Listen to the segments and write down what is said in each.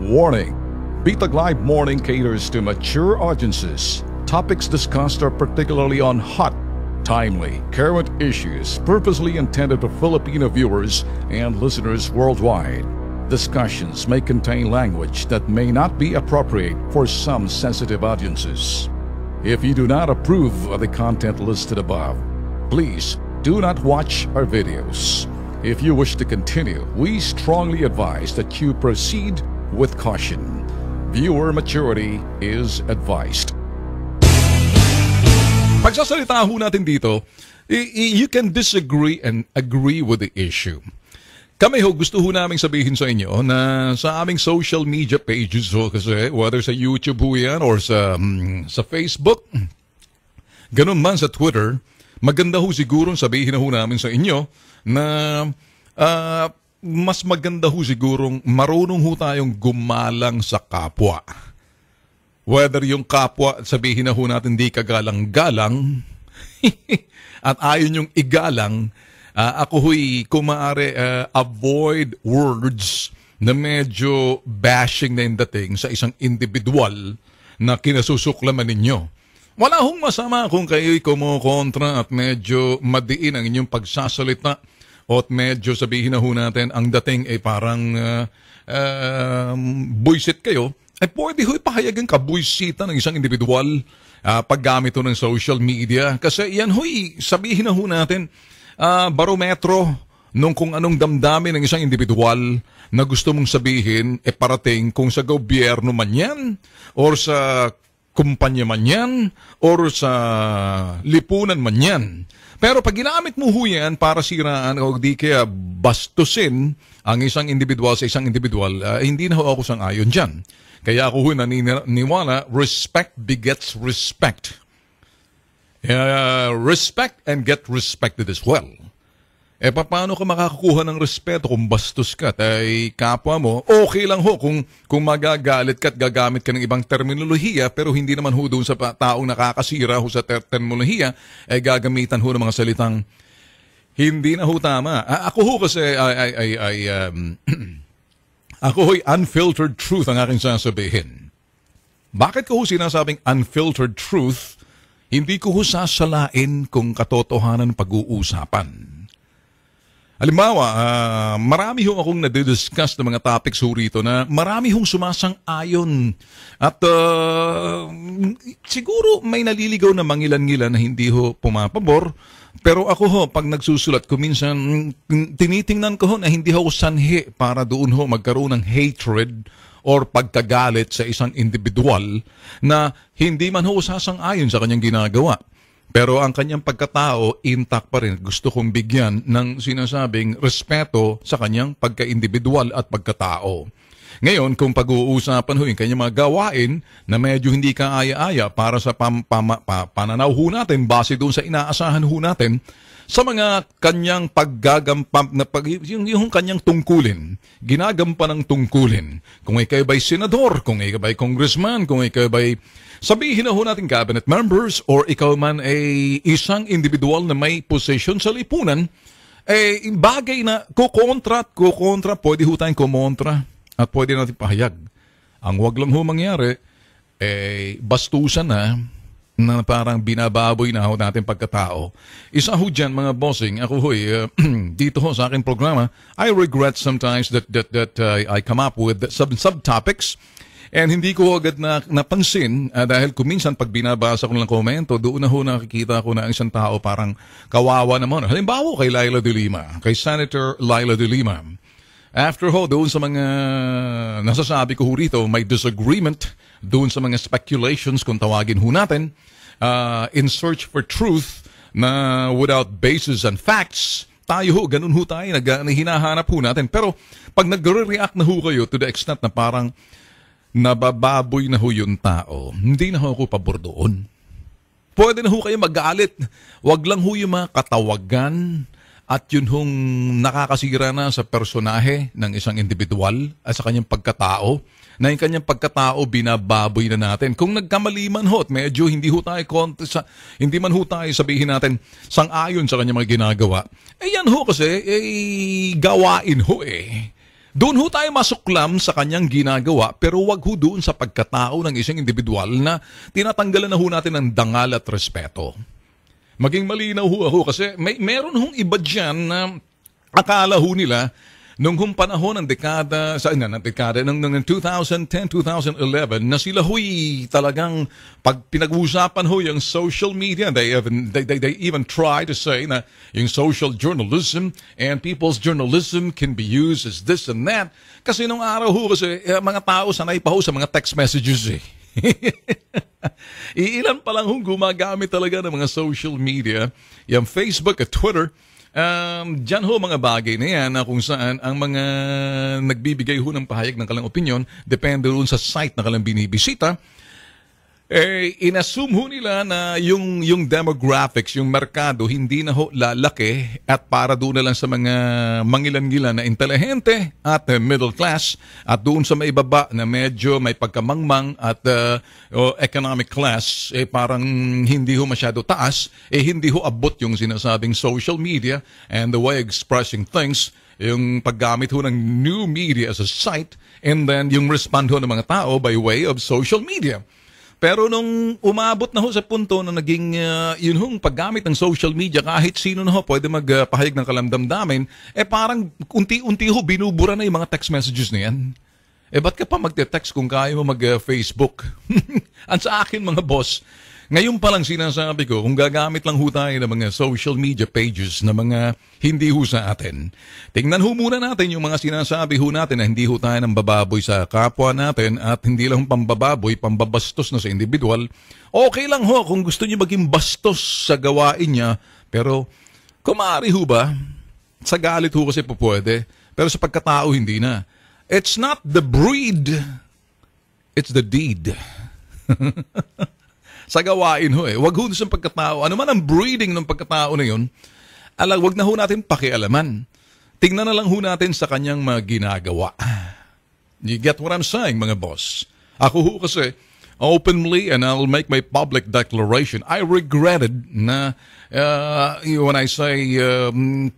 Warning: Bitag Live Morning caters to mature audiences. Topics discussed are particularly on hot, timely, current issues purposely intended for Filipino viewers and listeners worldwide. Discussions may contain language that may not be appropriate for some sensitive audiences. If you do not approve of the content listed above, please do not watch our videos. If you wish to continue, we strongly advise that you proceed with caution. Viewer maturity is advised. Pagsasalita ho natin dito, you can disagree and agree with the issue. Kami ho, gusto ho namin sabihin sa inyo na sa aming social media pages ho, kasi whether sa YouTube ho yan or sa Facebook, ganun man sa Twitter, maganda ho siguro sabihin na ho namin sa inyo na mas maganda ho sigurong marunong ho tayong gumalang sa kapwa. Whether yung kapwa, sabihin na ho natin di kagalang-galang, at ayon yung igalang, ako ho'y kung maaari avoid words na medyo bashing na yung dating sa isang individual na kinasusuklaman ninyo. Wala hong masama kung kayo'y kumukontra at medyo madiin ang inyong pagsasalita o medyo sabihin na ho natin ang dating ay parang buisit kayo, ay pwede ho ipahayagan kabuisita ng isang individual paggamit ho ng social media. Kasi yan ho'y sabihin na ho natin barometro nung kung anong damdamin ng isang individual na gusto mong sabihin parating kung sa gobyerno man yan or sa kumpanya man yan or sa lipunan man yan. Pero pag ginamit mo ho yan para siraan o di kaya bastusin ang isang individual sa isang individual, hindi na ho ako sang-ayon dyan. Kaya ako ho naniniwala, respect begets respect. Respect and get respected as well. Paano ka makakakuha ng respeto kung bastos ka ay kapwa mo? Okay lang ho kung magagalit ka at gagamit ka ng ibang terminolohiya, pero hindi naman ho doon sa taong nakakasira ho sa terminolohiya ay gagamitan ho ng mga salitang hindi na ho tama. Ako ho kasi ako ho'y unfiltered truth ang aking sasabihin. Bakit ko ho sinasabing unfiltered truth? Hindi ko ho sasalain kung katotohanan pag-uusapan. Halimbawa, marami ho akong nadidiscuss ng mga topics ho rito na marami hong sumasang-ayon at siguro may naliligaw na mangilan-ngilan na hindi ho pumapabor. Pero ako ho, pag nagsusulat ko minsan, tinitingnan ko ho na hindi ho sanhi para doon ho magkaroon ng hatred or pagkagalit sa isang individual na hindi man ho sasang-ayon sa kanyang ginagawa. Pero ang kanyang pagkatao, intact pa rin. Gusto kong bigyan ng sinasabing respeto sa kanyang pagka-individual at pagkatao. Ngayon, kung pag-uusapan ho yung kanyang mga gawain na medyo hindi kaaya-aya para sa pananaw ho natin, base doon sa inaasahan ho natin, sa mga kanyang paggagampam na yung kanyang tungkulin, ginagampan ng tungkulin. Kung ikaw ba'y senador, kung ikaw ba'y congressman, kung ikaw ba'y sabihin na ho natin cabinet members or ikaw man ay isang individual na may position sa lipunan, bagay na kukontra, pwede ho tayong kumontra at pwede natin pahayag. Ang wag lang ho mangyari, bastusan na parang binababoy na ho natin pagkatao. Isa ho dyan mga bossing, ako ho'y dito ho sa aking programa, I regret sometimes that I come up with some subtopics. And hindi ko agad napansin dahil kuminsan pag binabasa ko ng komento, doon na ho nakikita ko na ang isang tao parang kawawa naman. Halimbawa kay Leila de Lima, kay Senator Leila de Lima. After ho, doon sa mga nasasabi ko ho rito, may disagreement doon sa mga speculations kung tawagin ho natin, in search for truth na without basis and facts, tayo ho, ganun ho tayo, hinahanap ho natin. Pero pag nagre-react na ho kayo to the extent na parang nabababoy na ho yung tao, hindi na ho ako pabor doon. Pwede na ho kayo magalit. Wag lang ho yung mga katawagan at yun hong nakakasira na sa personahe ng isang individual at sa kanyang pagkatao, na yung kanyang pagkatao binababoy na natin. Kung nagkamali man ho at medyo hindi man ho tayo sabihin natin sang-ayon sa kanyang mga ginagawa, yan ho kasi gawain ho Doon ho tayo masuklam sa kanyang ginagawa, pero wag ho doon sa pagkatao ng isang individual na tinatanggalan na ho natin ng dangal at respeto. Maging malinaw ho ako kasi meron hong iba dyan na akala ho nila nung panahon ng dekada, ng 2010, 2011, na sila ho'y talagang pag pinag-uusapan ho yung social media, they even try to say na yung social journalism and people's journalism can be used as this and that. Kasi nung araw ho kasi, mga tao sanay pa ho sa mga text messages eh. Iilan pa lang hong gumagamit talaga ng mga social media, yung Facebook at Twitter. Diyan ho mga bagay na yan na kung saan ang mga nagbibigay ho ng pahayag ng kanilang opinion, depende rin sa site na kanilang binibisita, inassume ho nila na yung demographics, yung merkado, hindi na ho lalaki at para doon na lang sa mga mangilan-ngilan na intelihente at middle class at doon sa may baba na medyo may pagkamangmang at economic class, parang hindi ho masyado taas, hindi ho abot yung sinasabing social media and the way expressing things, yung paggamit ho ng new media as a site, and then yung respond ho ng mga tao by way of social media. Pero nung umabot na ho sa punto na naging yun hong paggamit ng social media, kahit sino na ho pwede magpahayag ng kalamdamdamin, parang unti-unti ho binubura na yung mga text messages na yan. Ba't ka pa magte-text kung kaya mo mag-Facebook? Ang sa akin mga boss, ngayon pa lang sinasabi ko, kung gagamit lang ho tayo ng mga social media pages na mga hindi ho sa atin, tingnan ho muna natin yung mga sinasabi ho natin na hindi ho tayo ng bababoy sa kapwa natin at hindi lang pambababoy, pambabastos na sa individual. Okay lang ho kung gusto niyo maging bastos sa gawain niya, pero kumari ho ba, sa galit ho kasi po pwede, pero sa pagkatao hindi na. It's not the breed, it's the deed. Sa gawain ho wag ho sa pagkatao. Ano man ang breeding ng pagkatao na yun, wag na ho natin pakialaman. Tingnan na lang ho natin sa kanyang mga ginagawa. You get what I'm saying, mga boss? Ako ho kasi, openly, and I'll make my public declaration, I regretted na when I say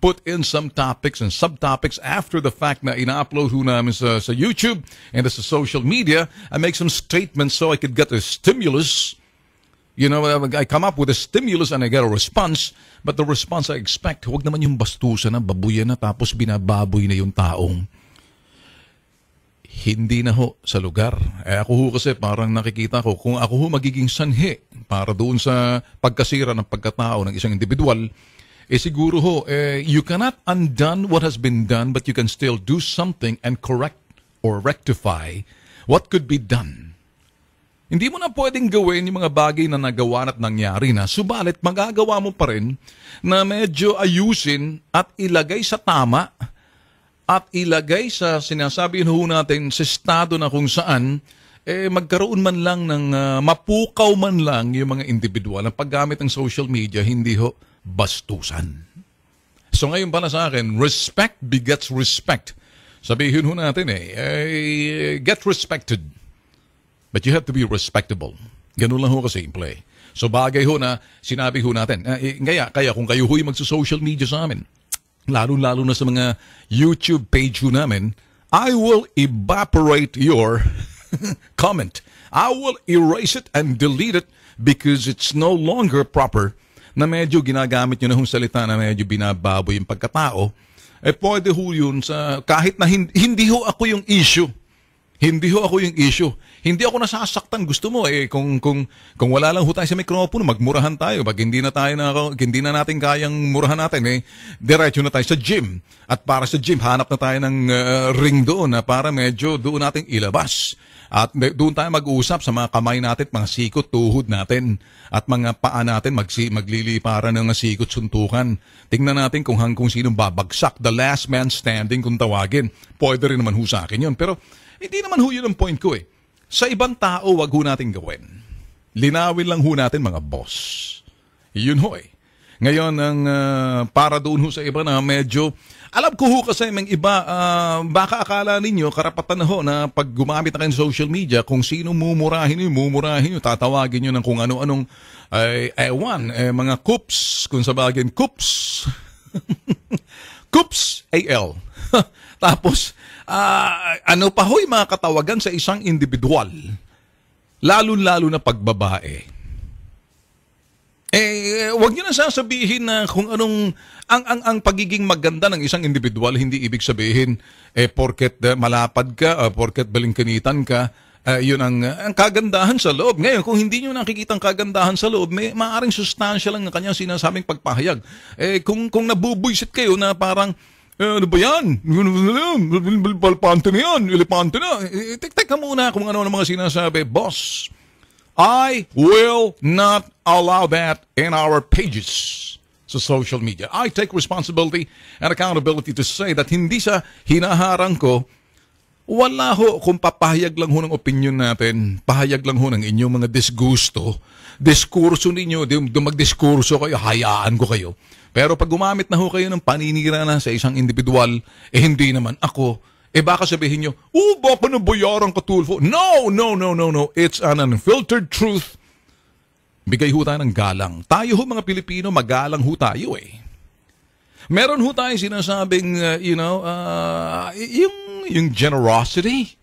put in some topics and subtopics after the fact na ina-upload ho namin sa YouTube and sa social media, I make some statements so I could get a stimulus. You know, I come up with a stimulus and I get a response, but the response I expect, huwag naman yung bastusan na, babuyan na, tapos binababoy na yung taong hindi na ho sa lugar. Ako ho kasi parang nakikita ko, kung ako ho magiging sanhi para doon sa pagkasira ng pagkatao ng isang individual, siguro ho, you cannot undone what has been done, but you can still do something and correct or rectify what could be done. Hindi mo na pwedeng gawin yung mga bagay na nagawa at nangyari na, subalit magagawa mo pa rin na medyo ayusin at ilagay sa tama at ilagay sa sinasabi ho natin sa estado na kung saan magkaroon man lang ng mapukaw man lang yung mga individual ang paggamit ng social media, hindi ho bastusan. So ngayon pala sa akin, respect begets respect. Sabihin ho natin get respected. But you have to be respectable. Ganun lang ho kasimple. So bagay ho na sinabi ho natin. Kaya kung kayo ho'y magsa-social media sa amin, lalo-lalo na sa mga YouTube page ho namin, I will evaporate your comment. I will erase it and delete it because it's no longer proper na medyo ginagamit nyo na hong salita na medyo binababoy yung pagkatao. Pwede ho yun sa kahit na hindi ho ako yung issue. Hindi ho ako yung issue. Hindi ako nasasaktan. Gusto mo kung wala lang ho tayo sa mikropono, magmurahan tayo. Pag hindi na natin kayang murahan natin, diretso na tayo sa gym. At para sa gym, hanap na tayo ng ring doon na para medyo doon natin ilabas. At doon tayo mag-uusap sa mga kamay natin, mga sikot, tuhod natin. At mga paa natin, magliliparan ng sikot, suntukan. Tingnan natin kung sinong babagsak. The last man standing kung tawagin. Pwede rin naman ho sa akin yun. Pero hindi naman ho yun ang point ko Sa ibang tao, wag ho natin gawin. Linawin lang ho natin mga boss. Yun ho Ngayon, para doon ho sa iba na medyo, alam ko ho kasi may iba, baka akala ninyo, karapatan na ho na pag gumamit na kayo ng social media, kung sino mumurahin nyo, tatawagin nyo ng kung ano-anong, mga coops, kung sabagin, coops. Coops, AL. Tapos, ano pa ho'y mga katawagan sa isang individual, lalo-lalo na pagbabae. Wag niyo na sasabihin na kung anong ang pagiging maganda ng isang individual hindi ibig sabihin porket malapad ka, porket balingkanitan ka, yun ang kagandahan sa loob. Ngayon, kung hindi niyo nakikita ang kagandahan sa loob, may maaring sustansya lang ng kanyang sinasabing pagpahayag. Kung nabubuysit kayo na parang ano ba yan? Palpante na yan, elepante na. Teka muna kung ano ang mga sinasabi. Boss, I will not allow that in our pages sa social media. I take responsibility and accountability to say that hindi sa hinaharang ko, wala ho kung papahayag lang ho ng opinion natin, pahayag lang ho ng inyong mga disgusto, diskurso ninyo, magdiskurso kayo, hayaan ko kayo. Pero pag gumamit na ho kayo ng paninira na sa isang individual, hindi naman ako, baka sabihin nyo, baka nabayaran ka Tulfo. No. It's an unfiltered truth. Bigay ho tayo ng galang. Tayo ho mga Pilipino, magalang ho tayo Meron ho tayo sinasabing, yung generosity,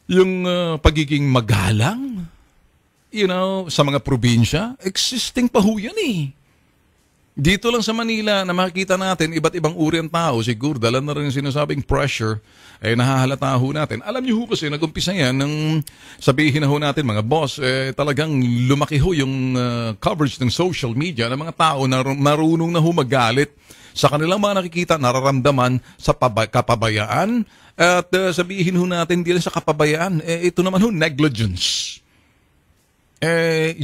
yung pagiging magalang, sa mga probinsya, existing pa ho yan Dito lang sa Manila na makikita natin iba't ibang uri ng tao, siguro dala na rin sinasabing pressure, nahahalata ho natin. Alam niyo ho kasi, nag-umpisa yan ng sabihin na ho natin mga boss, talagang lumaki ho yung coverage ng social media ng mga tao na marunong na ho magalit sa kanilang mga nakikita, nararamdaman sa kapabayaan at sabihin ho natin hindi lang sa kapabayaan, ito naman ho negligence.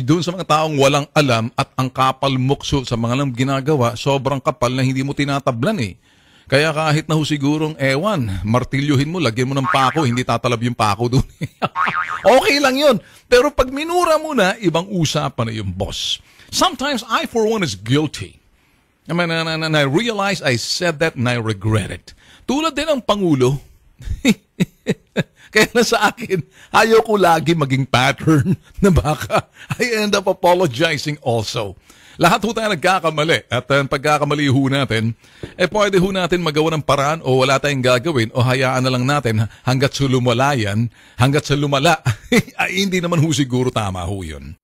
Doon sa mga taong walang alam at ang kapal mukso sa mga lang ginagawa, sobrang kapal na hindi mo tinatablan Kaya kahit na ho sigurong martilyuhin mo, lagyan mo ng pako, hindi tatalab yung pako doon. Okay lang yun. Pero pag minura mo na, ibang usapan na yung boss. Sometimes I for one is guilty. I mean, and I realize I said that and I regret it. Tulad din ng Pangulo. Kaya na sa akin, ayaw ko lagi maging pattern na baka I end up apologizing also. Lahat ho tayo nagkakamali at pagkakamali ho natin, pwede ho natin magawa ng paraan o wala tayong gagawin o hayaan na lang natin hanggat sa lumala yan, hanggat sa lumala, ay hindi naman ho siguro tama ho yun.